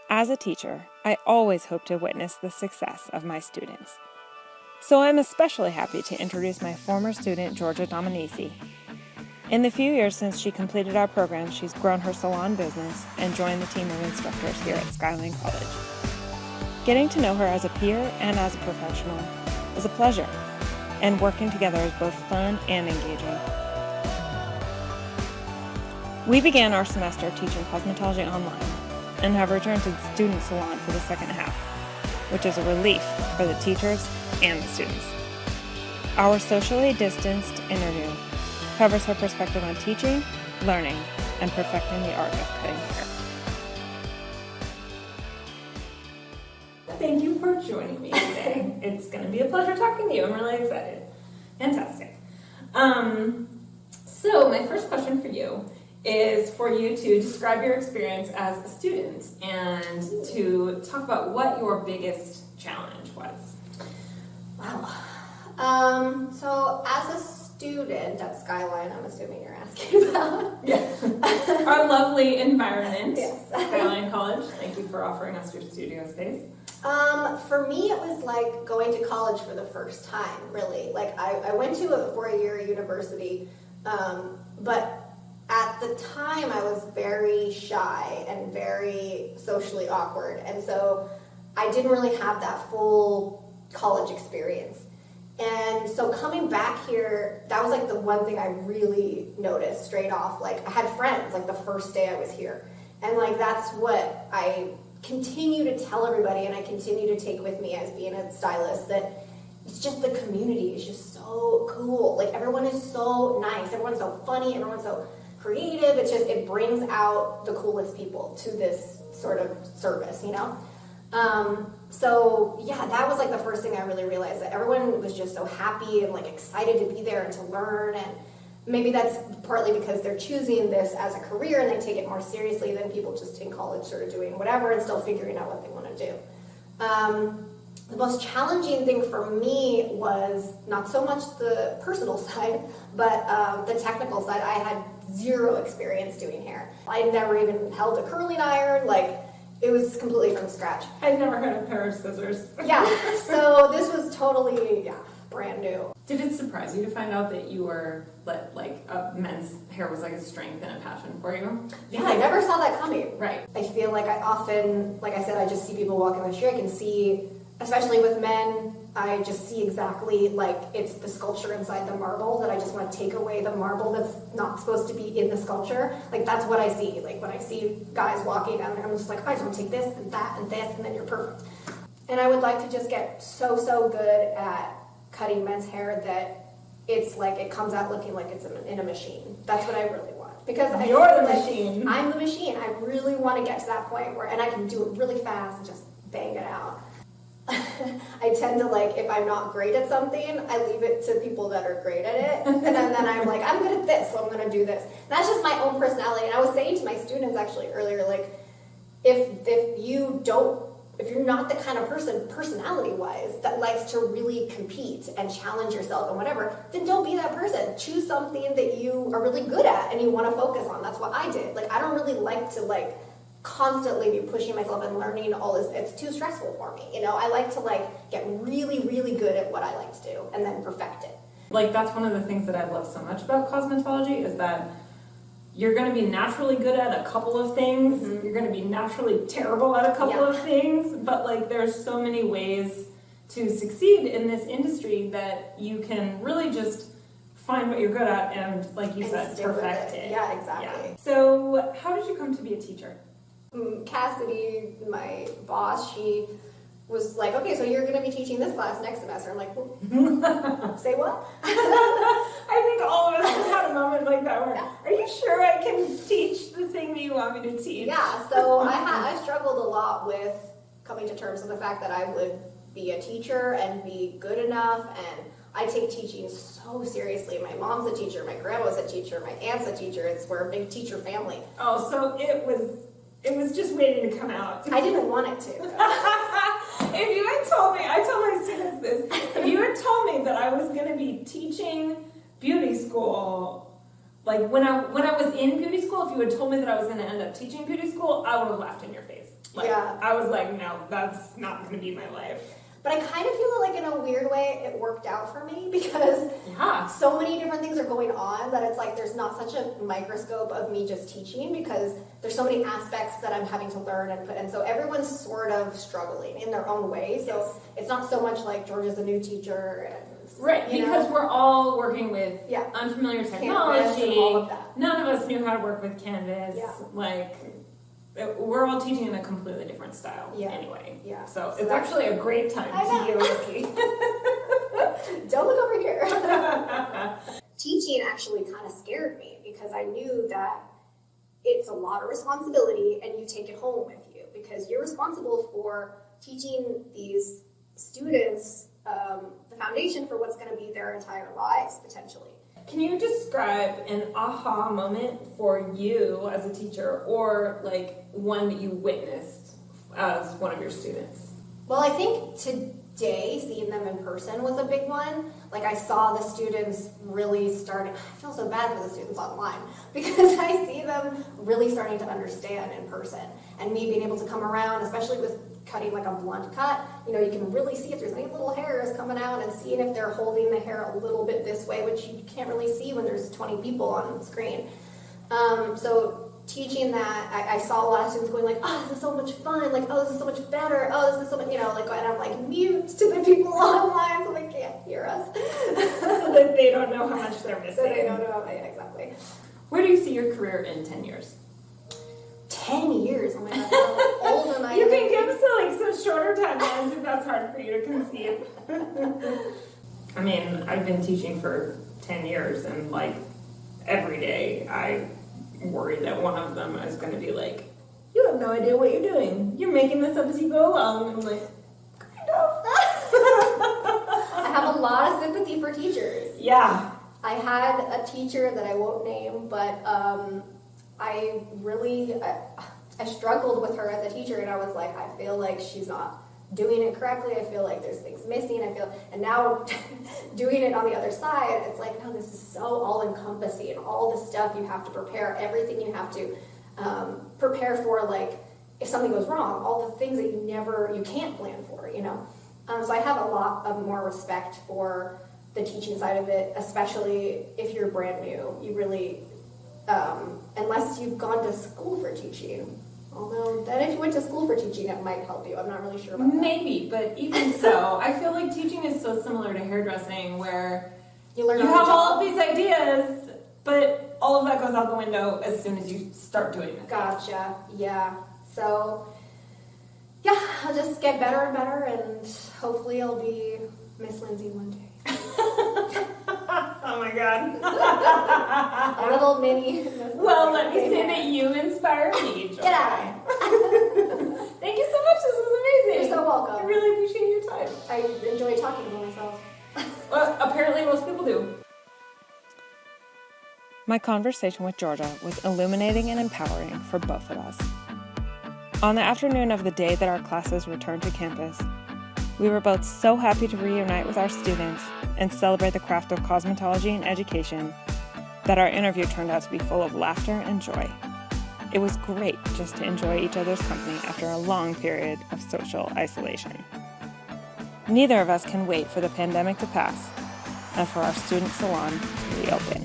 As a teacher, I always hope to witness the success of my students. So I'm especially happy to introduce my former student, Georgia Dominici. In the few years since she completed our program, she's grown her salon business and joined the team of instructors here at Skyline College. Getting to know her as a peer and as a professional is a pleasure, and working together is both fun and engaging. We began our semester teaching cosmetology online and have returned to the student salon for the second half, which is a relief for the teachers and the students. Our socially distanced interview covers her perspective on teaching, learning, and perfecting the art of cutting hair. Thank you for joining me today. It's going to be a pleasure talking to you. I'm really excited. Fantastic. So my first question for you is for you to describe your experience as a student and to talk about what your biggest challenge was. Wow. So as a student at Skyline, I'm assuming you're asking about. Yeah. Our lovely environment, Yes. Skyline College. Thank you for offering us your studio space. For me, it was like going to college for the first time, really. Like, I went to a four-year university, but at the time, I was very shy and very socially awkward, and so I didn't really have that full college experience. And so coming back here, that was like the one thing I really noticed straight off. Like, I had friends, like, the first day I was here, and like, that's what I continue to tell everybody, and I continue to take with me as being a stylist, that it's just the community is just so cool. Like, everyone is so nice, everyone's so funny, everyone's so creative. It's just, it brings out the coolest people to this sort of service, you know? So yeah, that was like the first thing I really realized, that everyone was just so happy and like excited to be there and to learn. And maybe that's partly because they're choosing this as a career and they take it more seriously than people just in college sort of doing whatever and still figuring out what they want to do. The most challenging thing for me was not so much the personal side, but the technical side. I had zero experience doing hair. I had never even held a curling iron. Like, it was completely from scratch. I'd never heard of a pair of scissors. Yeah, so this was totally, brand new. Did it surprise you to find out that you were, like, men's hair was like a strength and a passion for you? Yeah, I never saw that coming. Right. I feel like I often, like I said, I just see people walking the street. I can see, especially with men, I just see exactly, like, it's the sculpture inside the marble that I just want to take away the marble that's not supposed to be in the sculpture. Like, that's what I see. Like, when I see guys walking down there, I'm just like, I just want to take this and that and this, and then you're perfect. And I would like to just get so good at cutting men's hair that it's like it comes out looking like it's in a machine. That's what I really want. Because you're the machine. I'm the machine. I really want to get to that point where, and I can do it really fast and just bang it out. I tend to, like, if I'm not great at something, I leave it to people that are great at it. And then I'm like, I'm good at this, so I'm going to do this. That's just my own personality. And I was saying to my students actually earlier, like, if you're not the kind of person, personality-wise, that likes to really compete and challenge yourself and whatever, then don't be that person. Choose something that you are really good at and you want to focus on. That's what I did. Like, I don't really like to, like, constantly be pushing myself and learning all this. It's too stressful for me, you know? I like to, like, get really good at what I like to do and then perfect it. Like, that's one of the things that I love so much about cosmetology is that you're going to be naturally good at a couple of things. Mm-hmm. You're going to be naturally terrible at a couple of things, but, like, there's so many ways to succeed in this industry that you can really just find what you're good at and, like you said, perfect it. Yeah, exactly. Yeah. So how did you come to be a teacher? Cassidy, my boss, she was like, okay, so you're going to be teaching this class next semester. I'm like, well, say what? I think all of us have had a moment like that where, are you sure I can teach the thing that you want me to teach? Yeah, so I struggled a lot with coming to terms with the fact that I would be a teacher and be good enough, and I take teaching so seriously. My mom's a teacher, my grandma's a teacher, my aunt's a teacher. We're a big teacher family. Oh, so it was just waiting to come out. I didn't want it to. If you had told me, I tell my students this, if you had told me that I was going to be teaching beauty school like when I was in beauty school, if you had told me that I was going to end up teaching beauty school, I would have laughed in your face. Like, Yeah. I was like, no, that's not going to be my life. But I kind of feel like in a weird way it worked out for me because so many different things are going on that it's like there's not such a microscope of me just teaching because there's so many aspects that I'm having to learn and put in. So everyone's sort of struggling in their own way. So it's not so much like Georgia's a new teacher. And, right, because we're all working with unfamiliar technology. And all of that. None of us knew how to work with Canvas. Yeah. Like, we're all teaching in a completely different style anyway. Yeah. So it's actually a great time to be a rookie. Don't look over here. Teaching actually kind of scared me because I knew that it's a lot of responsibility and you take it home with you because you're responsible for teaching these students the foundation for what's going to be their entire lives potentially. Can you describe an aha moment for you as a teacher or like one that you witnessed as one of your students? Well, I think today, seeing them in person was a big one. Like I saw the students really starting, I feel so bad for the students online because I see them really starting to understand in person and me being able to come around, especially with cutting like a blunt cut, you know, you can really see if there's any little hairs coming out and seeing if they're holding the hair a little bit this way, which you can't really see when there's 20 people on the screen. So teaching that, I saw a lot of students going like, oh, this is so much fun, like, oh, this is so much better, oh, this is so much, you know, like, and I'm like mute to the people online so they can't hear us. So that they don't know how much they're missing. So they don't know, exactly. Where do you see your career in 10 years? 10 years, oh my god, how old am I? You can give us some shorter timelines if that's hard for you to conceive. I mean, I've been teaching for 10 years and like every day I worry that one of them is going to be like, you have no idea what you're doing. You're making this up as you go along. And I'm like, kind of. I have a lot of sympathy for teachers. Yeah. I had a teacher that I won't name, but I struggled with her as a teacher, and I was like, I feel like she's not doing it correctly. I feel like there's things missing. And now doing it on the other side, it's like, no, this is so all-encompassing. All the stuff you have to prepare, everything you have to prepare for, like if something goes wrong, all the things that you can't plan for, you know. So I have a lot of more respect for the teaching side of it, especially if you're brand new. You really, unless you've gone to school for teaching. Although, then if you went to school for teaching, it might help you. I'm not really sure about that. Maybe, but even so, I feel like teaching is so similar to hairdressing where you have all of these ideas, but all of that goes out the window as soon as you start doing it. Gotcha, yeah. So, yeah, I'll just get better and better, and hopefully I'll be Miss Lynsey one day. Oh my god. A little mini. Well, let me say that you inspire me, Joy. Get out. Thank you so much. This was amazing. You're so welcome. I really appreciate your time. I enjoy talking to myself. Well, apparently most people do. My conversation with Georgia was illuminating and empowering for both of us. On the afternoon of the day that our classes returned to campus, we were both so happy to reunite with our students and celebrate the craft of cosmetology and education that our interview turned out to be full of laughter and joy. It was great just to enjoy each other's company after a long period of social isolation. Neither of us can wait for the pandemic to pass and for our student salon to reopen.